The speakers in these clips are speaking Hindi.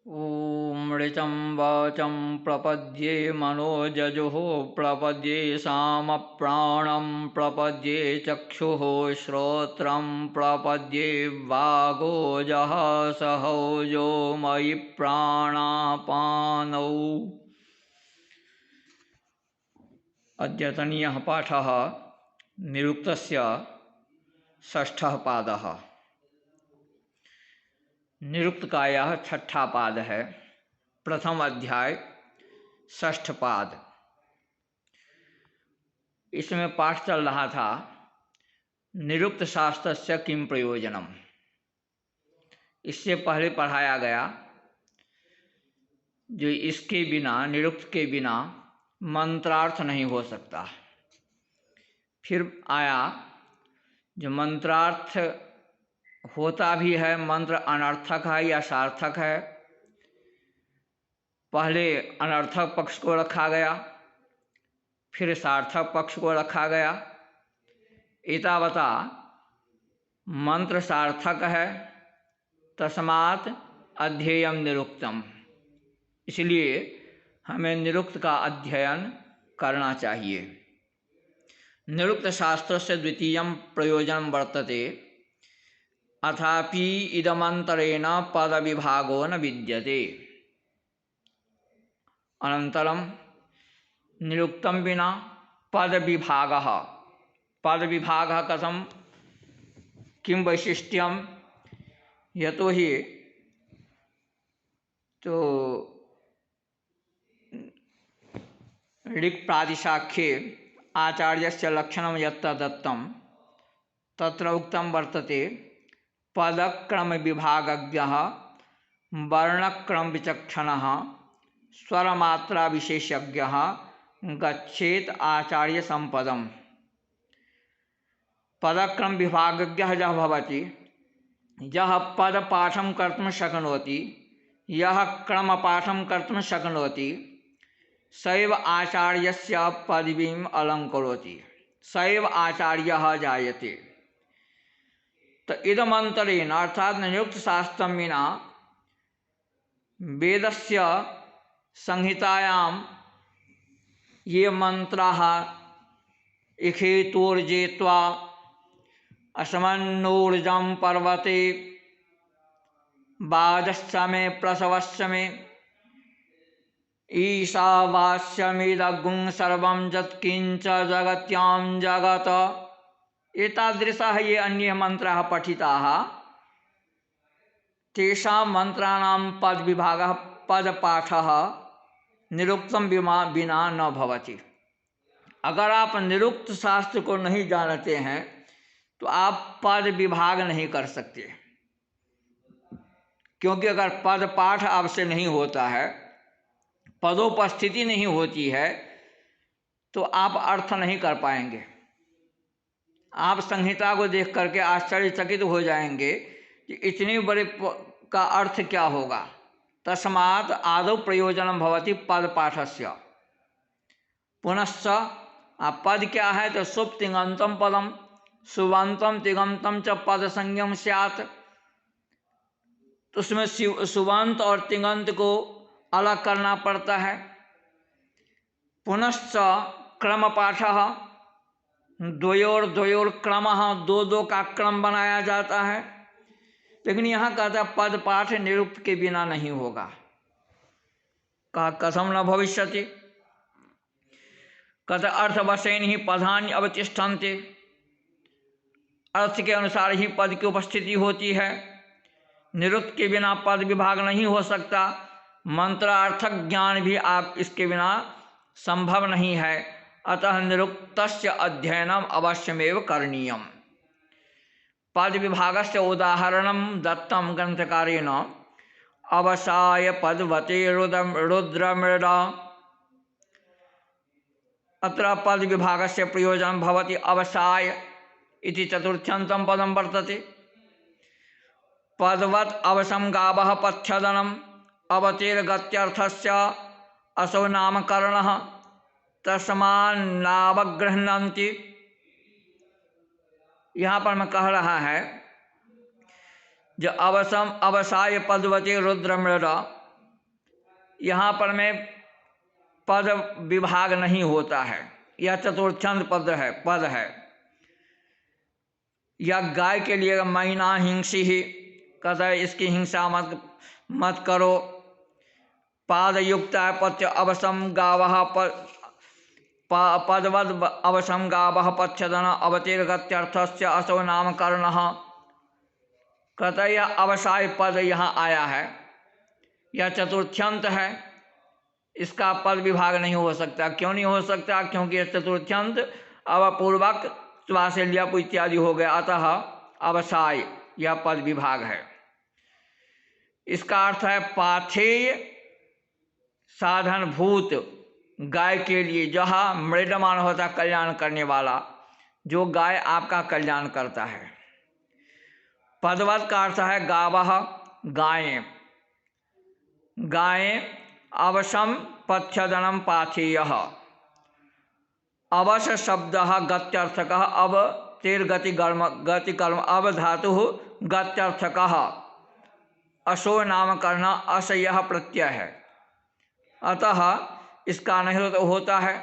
ॐ ऋचं वाचं प्रपद्ये मनोजजुः प्रपद्ये सामप्राणं प्रपद्ये चक्षुः श्रोत्रं प्रपद्ये वागोजः सहौजो मयि प्राणापानौ। अद्यतनीयः पाठः निरुक्तस्य षष्ठः पादः। निरुक्त का यह छठा पाद है। प्रथम अध्याय षष्ठ पाद। इसमें पाठ चल रहा था निरुक्त शास्त्रस्य किम प्रयोजनम। इससे पहले पढ़ाया गया जो इसके बिना, निरुक्त के बिना मंत्रार्थ नहीं हो सकता। फिर आया जो मंत्रार्थ होता भी है, मंत्र अनर्थक है या सार्थक है। पहले अनर्थक पक्ष को रखा गया, फिर सार्थक पक्ष को रखा गया। एतावता मंत्र सार्थक है, तस्मात् अध्येयम निरुक्तम। इसलिए हमें निरुक्त का अध्ययन करना चाहिए। निरुक्त शास्त्र से द्वितीय प्रयोजन वर्तते, अथापि इदमंतरेण पद विभागो न विद्यते। अनंतरम निरुक्तम विना पद विभागः। पद विभागः कथम, किं वैशिष्ट्यम। यतो हि तो ऋक् प्रातिशाख्ये आचार्यस्य लक्षणं यत्र दत्तं तत्र उक्तं वर्तते, पदक्रम विभागज्ञः वर्णक्रम विचक्षणः स्वरमात्रा विशेषज्ञः गच्छेत आचार्य संपदम। पदक्रम विभागज्ञः यः भवति, यः पदपाठं कर्तुं शक्नोति, यः क्रमपाठं कर्तुं शक्नोति, सैव आचार्यस्य पदवीम् अलङ्करोति, सैव आचार्यः जायते। तो इदमंतरेण अर्थात निरुक्त शास्त्रं विना वेदस्य संहितायां ये मंत्राः इखेतोर्जेत्वा असमन्नोर्जं पर्वते बाजश्चमे प्रसवश्चमे ईशावास्यमिदगुं सर्वं यत्किंच जगत्यां जगत। एतादृशाः ये अन्ये मंत्राः पठिताः, तेषां मंत्राणां पद विभागः, पदपाठः निरुक्तम बिना न भवति। अगर आप निरुक्त शास्त्र को नहीं जानते हैं तो आप पद विभाग नहीं कर सकते, क्योंकि अगर पद पाठ आपसे नहीं होता है, पदोपस्थिति नहीं होती है, तो आप अर्थ नहीं कर पाएंगे। आप संहिता को देख करके आश्चर्यचकित हो जाएंगे कि इतनी बड़े का अर्थ क्या होगा। तस्मात् आदौ प्रयोजनम भवति पद पाठस्य। पुनश्च पद क्या है तो शुभ तिङंतम पदम, सुबंतम तिङंतम च पद संज्ञम स्यात्। तो उसमें सुबंत और तिङंत को अलग करना पड़ता है। पुनश्च क्रम पाठः, द्वयोर क्रमः, दो दो का क्रम बनाया जाता है। लेकिन यहाँ कहता है पद पाठ निरुक्त के बिना नहीं होगा। कहा कथम न भविष्यति, कहते अर्थवशेन ही पदानि अवतिष्ठन्ते। अर्थ के अनुसार ही पद की उपस्थिति होती है। निरुक्त के बिना पद विभाग नहीं हो सकता। मंत्रार्थक ज्ञान भी आप इसके बिना संभव नहीं है। अतः निरुक्तस्य अध्ययनम अवश्यमेव करणीयम। पद विभागस्य उदाहरणं दत्तं ग्रंथकारेण, अवसाय पदवते रुद्रमृड। अत्र पद विभागस्य प्रयोजनं भवति अवसाय इति चतुर्थ्यन्तं पदं वर्तते। पदवत् अवसं गावः पथ्यदनम् अवतेर्गत्यर्थस्य असौ नामकरणः तस्मान्नावगृह्णन्ति। यहाँ पर मैं कह रहा है जो अवसम अवसाय पदवती रुद्रमृड, यहाँ पर में पद विभाग नहीं होता है, यह चतुर्थ्यंत पद है। या गाय के लिए मैना हिंसी ही, कहता है इसकी हिंसा मत करो। पाद युक्त पत्य अवसम गावः पदवद अवसम गावः पच्छदन अवतीर्गत्यर्थस्य असो नामकरणः। कहता है यह अवसाय पद यहाँ आया है, यह चतुर्थ्यंत है, इसका पद विभाग नहीं हो सकता। क्यों नहीं हो सकता? क्योंकि यह चतुर्थ्यंत अवपूर्वक स्वासे ल्यप इत्यादि हो गया, अतः अवसाय यह पद विभाग है। इसका अर्थ है पाथेय साधन भूत गाय के लिए, जहाँ मृडमान होता कल्याण करने वाला, जो गाय आपका कल्याण करता है। पदवत का अर्थ है गावः गायें, गायें अवसम पथ्यदनम पाथेयः। अवश शब्द गत्यर्थक अब तेर्गति कर्म अब धातु गत्यर्थक असो नामकरण अस यह प्रत्यय है, अतः इसका नहीं होता है।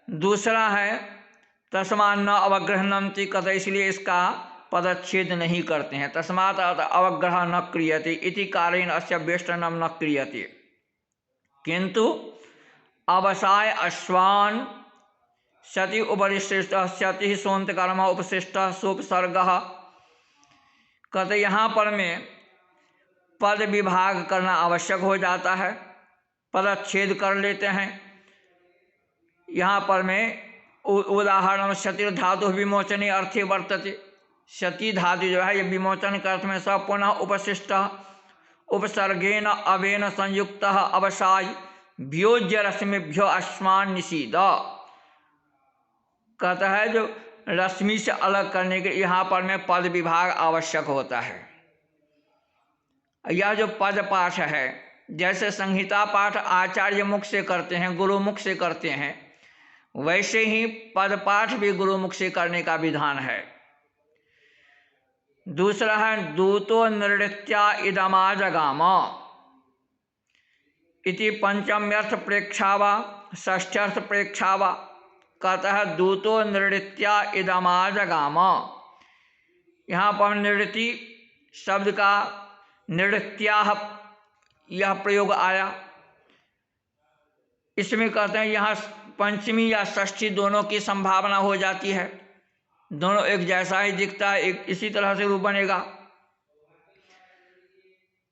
दूसरा है तस्मात् न अवग्रहणन्ति, कथ इसलिए इसका पदच्छेद नहीं करते हैं। तस्मात् अवग्रह न क्रियते इति कारेण अस्य वेष्टनम न क्रियते। किंतु अवसाय अश्वान सति उपरिशिष्ट सति सोन्त कर्म उपशिष्ट सोपसर्ग। कहते यहाँ पर में पद विभाग करना आवश्यक हो जाता है, पदच्छेद कर लेते हैं। यहाँ पर में उदाहरण सती धातु विमोचने अर्थे वर्तते। सती धातु जो है ये विमोचन के अर्थ में सब पुनः उपशिष्ट उपसर्गेन अवेन संयुक्त अवसाय व्योज्य रश्मिभ्यो अश्वान निषीद। कहता है जो रश्मि से अलग करने के यहाँ पर में पद विभाग आवश्यक होता है। यह जो पद पाठ है, जैसे संहिता पाठ आचार्य मुख से करते हैं, गुरु मुख से करते हैं, वैसे ही पद पाठ भी गुरु मुख से करने का विधान है। दूसरा है दूतो नृत्या इदमाजगाम इति पंचम्यर्थ प्रेक्षावा षष्ठ्यर्थ प्रेक्षावा। कहता है दूतो नृत्या इदमाजगाम। यहाँ पर नृत्य शब्द का नृत्या यह प्रयोग आया। इसमें कहते हैं यहाँ पंचमी या षष्ठी दोनों की संभावना हो जाती है, दोनों एक जैसा ही दिखता है, एक इसी तरह से रूप बनेगा।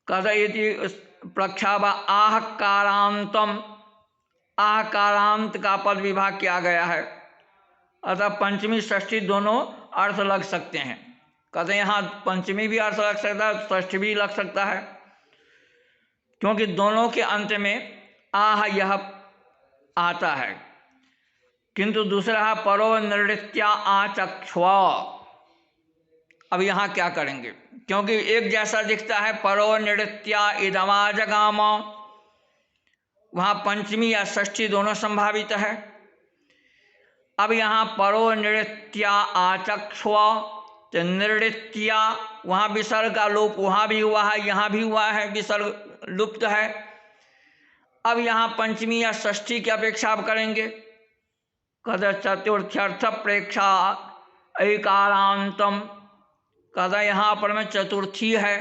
कहता है प्रक्षावा आहकारांतम, आहकारांत का पद विभाग किया गया है, अतः पंचमी षष्ठी दोनों अर्थ लग सकते हैं। कहते हैं यहाँ पंचमी भी अर्थ लग सकता है, षष्ठी भी लग सकता है, क्योंकि दोनों के अंत में आह यह आता है। किंतु दूसरा है परो नृत्या आचक्ष्व। अब यहाँ क्या करेंगे, क्योंकि एक जैसा दिखता है परो नृत्या इदमाजगाम, वहाँ पंचमी या षष्ठी दोनों संभावित है। अब यहाँ परो नृत्या आचक्ष्व, तो नृत्या वहाँ विसर्ग का लोप वहाँ भी हुआ है, यहाँ भी हुआ है, विसर्ग लुप्त है। अब यहाँ पंचमी या षष्ठी की अपेक्षा आप करेंगे। कहते चतुर्थ्यर्थ प्रेक्षा ऐकारांतम। कहता यहाँ पर में चतुर्थी है।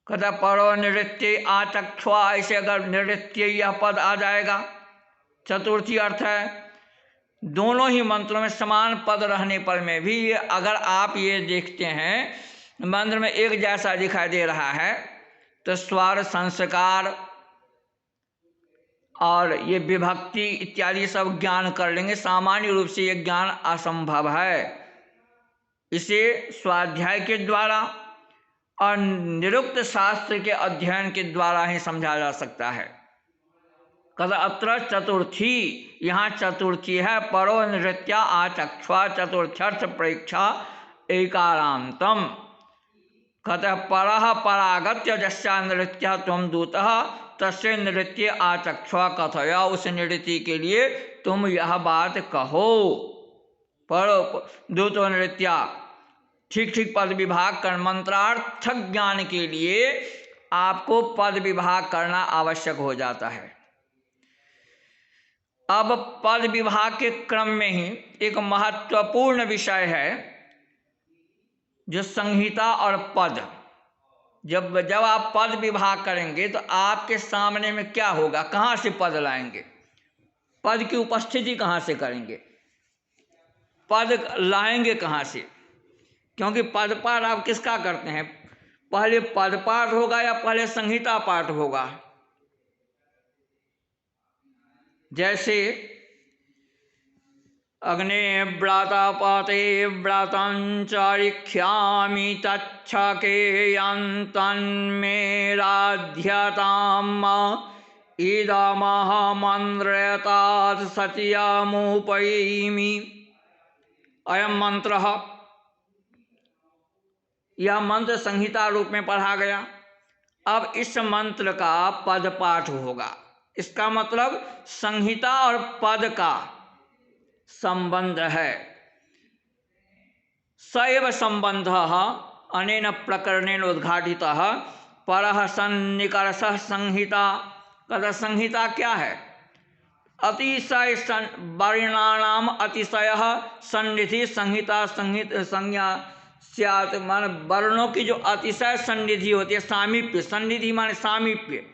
कहता परो नृत्य आचक्ष्वा, ऐसे अगर नृत्य यह पद आ जाएगा, चतुर्थी अर्थ है। दोनों ही मंत्रों में समान पद रहने पर में भी अगर आप ये देखते हैं मंत्र में एक जैसा दिखाई दे रहा है, तो स्वर संस्कार और ये विभक्ति इत्यादि सब ज्ञान कर लेंगे। सामान्य रूप से ये ज्ञान असंभव है। इसे स्वाध्याय के द्वारा और निरुक्त शास्त्र के अध्ययन के द्वारा ही समझा जा सकता है। कद अत्र चतुर्थी, यहाँ चतुर्थी है। परो नृत्या आचक्ष्वा चतुर्थ्यर्थ प्रेक्षा एकारांतम। कहते परः परागत्य जस्या नृत्य त्वं दूतः तस्य नृत्य आचक्ष्वा कथया। उस नृत्य के लिए तुम यह बात कहो। पर दूतो नृत्या, ठीक ठीक पद विभाग कर मंत्रार्थ ज्ञान के लिए आपको पद विभाग करना आवश्यक हो जाता है। अब पद विभाग के क्रम में ही एक महत्वपूर्ण विषय है जो संहिता और पद। जब आप पद विभाग करेंगे तो आपके सामने में क्या होगा, कहाँ से पद लाएंगे, पद की उपस्थिति कहाँ से करेंगे, पद लाएंगे कहाँ से? क्योंकि पद पाठ आप किसका करते हैं, पहले पद पाठ होगा या पहले संहिता पाठ होगा? जैसे अग्ने व्राता पाते व्रातांचारिख्यामि तच्छके यन्तन्मे राध्यताम् इदमहमन्त्रयतात् सत्यमुपैमि। अयम मंत्रः, यह मंत्र संहिता रूप में पढ़ा गया। अब इस मंत्र का पद पाठ होगा। इसका मतलब संहिता और पद का संबंध है। सैव संबंधः अनेन प्रकरणेन उद्घाटितः परः सन्निकर्षः संहिता। कदा संहिता क्या है? अतिशय वर्णानाम अतिशय सन्निधि संहिता, संज्ञा स्यात् मान वर्णों की जो अतिशय सन्निधि होती है, सामीप्य, सन्निधि माने सामीप्य,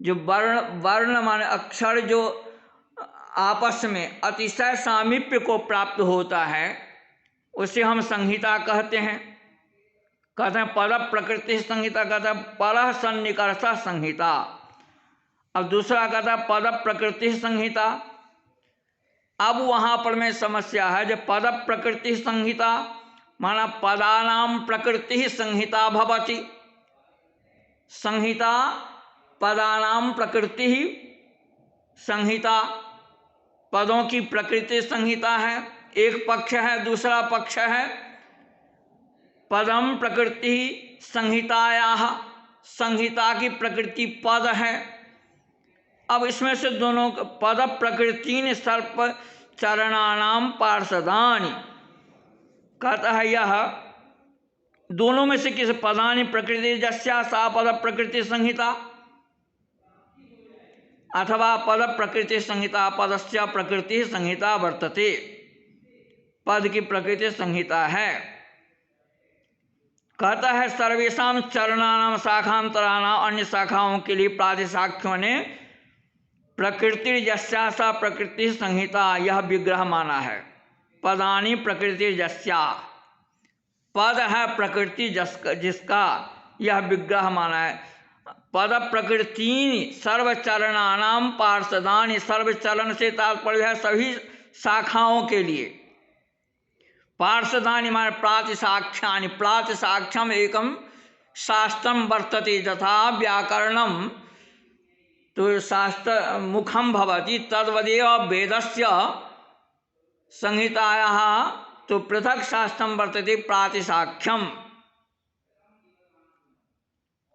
जो वर्ण माने अक्षर जो आपस में अतिशय सामीप्य को प्राप्त होता है उसे हम संहिता कहते हैं। कहते हैं पर प्रकृति संहिता, कहते हैं पर सन्निकर्ष संहिता। अब दूसरा कहता है पद प्रकृति संहिता। अब वहाँ पर में समस्या है, जो पद प्रकृति संहिता माना पदानाम प्रकृति संहिता भवति। संहिता पदानाम प्रकृति संहिता, पदों की प्रकृति संहिता है, एक पक्ष है। दूसरा पक्ष है पदम प्रकृति संहितायाः, संहिता की प्रकृति पद है। अब इसमें से दोनों पद प्रकृति सर्प चरणानाम पार्षदानि, कहता है यह दोनों में से किस पदानि प्रकृति जस्या सा पद प्रकृति संहिता, अथवा पद प्रकृति संहिता पदस्य प्रकृति संहिता वर्तते, पद की प्रकृति संहिता है। कहता है सर्वेषां चरणानाम शाखांतराणाम, अन्य शाखाओं के लिए प्रातिशाख्यों ने प्रकृति जस्या सा प्रकृति संहिता यह विग्रह माना है। पदानी प्रकृति जस्या, पद है प्रकृति जिसका, यह विग्रह माना है। पद प्रकृति सर्वचरणानाम पार्षदानि, सर्वचरण से तात्पर्य है सभी शाखाओं के लिए। पार्षदानि माने प्रातिशाख्यानि, प्रातिशाख्यम एकम शास्त्रम वर्तते तथा व्याकरणम तो शास्त्र मुखम भवति तद्वदेव वेदस्य संहितायाः तो पृथक शास्त्रम वर्तते प्रातिशाख्यम।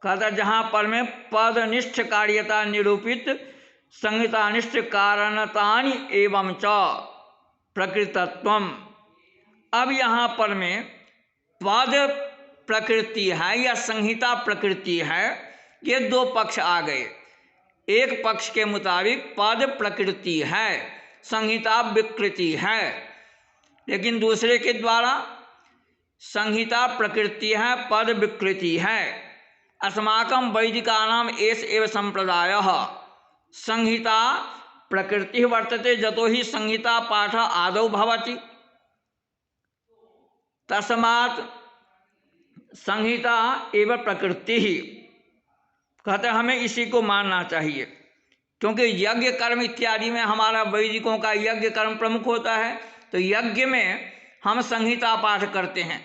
कहता जहाँ पर में पदनिष्ठ कार्यता निरूपित संहितानिष्ठ कारणतानि एवं च प्रकृतत्वम। अब यहाँ पर में पद प्रकृति है या संहिता प्रकृति है, ये दो पक्ष आ गए। एक पक्ष के मुताबिक पद प्रकृति है, संहिता विकृति है, लेकिन दूसरे के द्वारा संहिता प्रकृति है, पद विकृति है। अस्माकं वैदिकानाम एष एव संप्रदायः संहिता प्रकृति वर्तते जतो ही संहिता पाठ आदौ भवति, तस्मात् संहिता एव प्रकृति ही। कहते हमें इसी को मानना चाहिए, क्योंकि यज्ञ कर्म इत्यादि में हमारा वैदिकों का यज्ञ कर्म प्रमुख होता है, तो यज्ञ में हम संहिता पाठ करते हैं।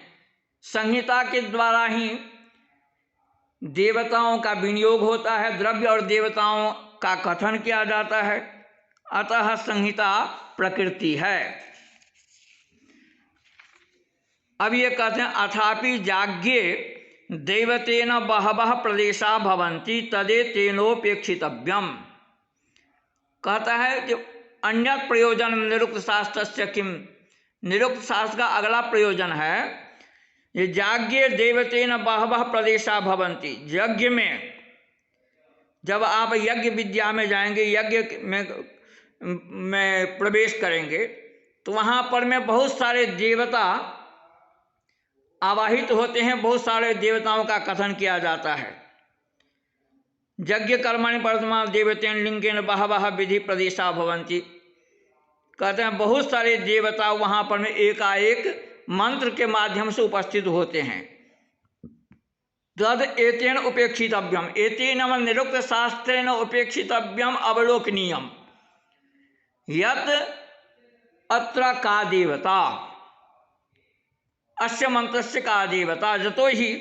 संहिता के द्वारा ही देवताओं का विनियोग होता है, द्रव्य और देवताओं का कथन किया जाता है, अतः संहिता प्रकृति है। अब ये कहते हैं अथापि जाग्ये दैवतेन बहवः प्रदेशा भवन्ति तदे तेनोपेक्षितव्यम। कहता है कि अन्य प्रयोजन निरुक्त शास्त्र से किम, निरुक्त शास्त्र का अगला प्रयोजन है ये याज्ञे देवतेन बहवः प्रदेशा भवन्ति। यज्ञ में जब आप यज्ञ विद्या में जाएंगे, यज्ञ में प्रवेश करेंगे, तो वहाँ पर में बहुत सारे देवता आवाहित होते हैं, बहुत सारे देवताओं का कथन किया जाता है। यज्ञ कर्मणि वर्तमा देवतेन लिंगेन बहवः विधि प्रदेशा भवन्ति। कहते हैं बहुत सारे देवता वहाँ पर में एकाएक मंत्र के माध्यम से उपस्थित होते हैं। तद एतेन उपेक्षितव्यम, एतेन निरुक्त शास्त्रेण उपेक्षितव्यम अवलोकनीयम यत् अत्र का देवता, अस्य मंत्रस्य का देवता। यतो ही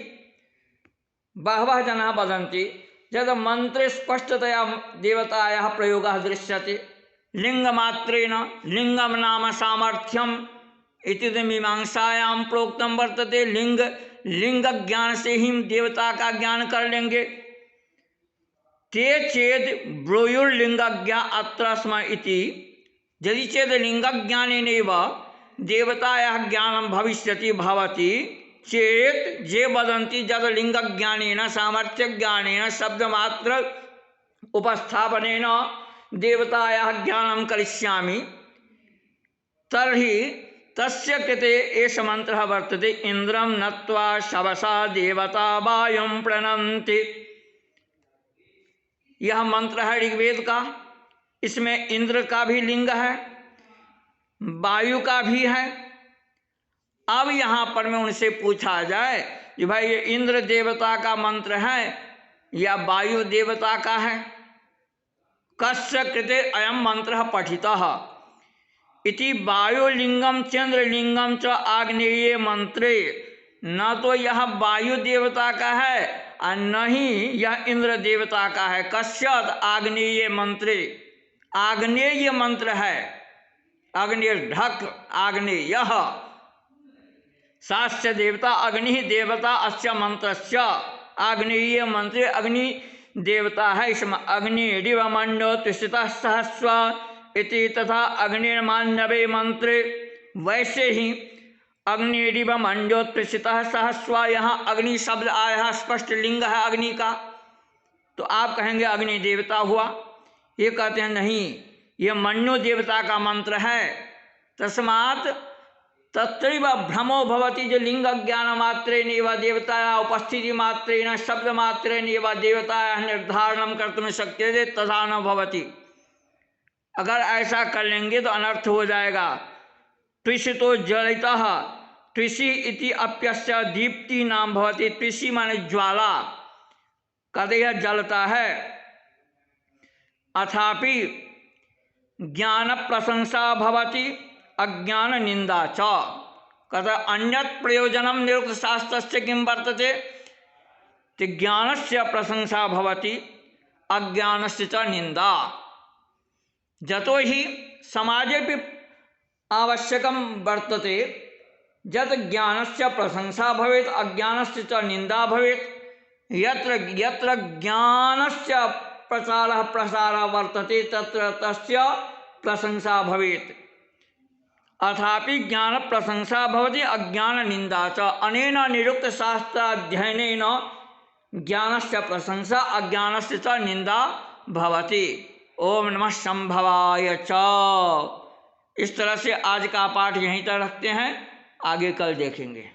बहवः जनाः वदन्ति यद् मंत्रे स्पष्टतया देवतायाः प्रयोगः दृश्यते लिंगमात्रेण, लिंगम नाम सामर्थ्यम इति मीमांसायां प्रोक्तम वर्तते। लिंग ज्ञान से ही देवता का ज्ञान कर लेंगे। ते चेद ब्रूयुर्लिंगज्ञा अत्र स्म इति, यदि चेद लिंगज्ञानेनैव देवतायाः ज्ञानं भविष्यति भवति चेत जे वदन्ति यद् लिंगज्ञानेन सामर्थ्यज्ञानेन शब्दमात्र उपस्थापनेन देवतायाः ज्ञानं करिष्यामि, तर्हि तस्य कृते एष मंत्रः वर्तते इंद्रम नत्वा शवसा देवता वायुं प्रणन्ति। यह मंत्र है ऋग्वेद का। इसमें इंद्र का भी लिंग है, वायु का भी है। अब यहाँ पर में उनसे पूछा जाए कि भाई ये इंद्र देवता का मंत्र है या वायु देवता का है। कस्य कृते अयम मंत्र पठितः इति वायुलिंगम चंद्रलिंगम च आग्नेय मंत्रे। न तो यह वायु देवता का है और न ही यह इंद्र देवता का है। कश्यत आग्नेय मंत्रे, आग्नेय मंत्र है, अग्नि ढक आग्नेय। सास्य देवता अग्नि देवता अस्य मंत्रस्य, आग्नेय मंत्रे अग्नि देवता है। इसमें अग्निरिवमंडो त्रिशितः सहस्व इति तथा अग्निर्मान्यवे मंत्रे, वैसे ही अग्निरिव मंडोत्रिशितः सहस्व। यहाँ अग्नि शब्द आया, स्पष्ट लिंग है अग्नि का, तो आप कहेंगे अग्नि देवता हुआ। ये कहते हैं नहीं, ये मन्यो देवता का मंत्र है। तस्मात् तत्रैव भ्रमो भवति जो लिंग ज्ञान मात्रेण एव देवताया उपस्थिति मात्रेण शब्द मात्रेण एव देवताया निर्धारणं कर्तुं शक्यते तथा न भवति। अगर ऐसा कर लेंगे तो अनर्थ हो जाएगा। त्रिषितो जलितः, त्रिषि इति अप्यस्य दीप्ति नाम भवति। त्रिषि माने ज्वाला, कहते यह जलता है। अथापि ज्ञान प्रशंसा भवति अज्ञान निंदा च। कहते अन्यत् प्रयोजनम निरुक्त शास्त्रस्य किं वर्तते, तो ज्ञानस्य प्रशंसा भवति अज्ञानस्य च निंदा। जतो ही समाजे भी आवश्यकम वर्तते यत् ज्ञानस्य प्रशंसा भवेत् अज्ञानस्य च निंदा भवेत्। यत्र यत्र ज्ञानस्य प्रचारः प्रसारः वर्तते तत्र तस्य प्रशंसा भवेत्। अथापि ज्ञान प्रशंसा भवति अज्ञान निंदा च। अनेन निरुक्त शास्त्राध्ययनेन ज्ञानस्य प्रशंसा अज्ञानस्य च निंदा भवति। ओम नमः संभवाय च। इस तरह से आज का पाठ यहीं तक रखते हैं, आगे कल देखेंगे।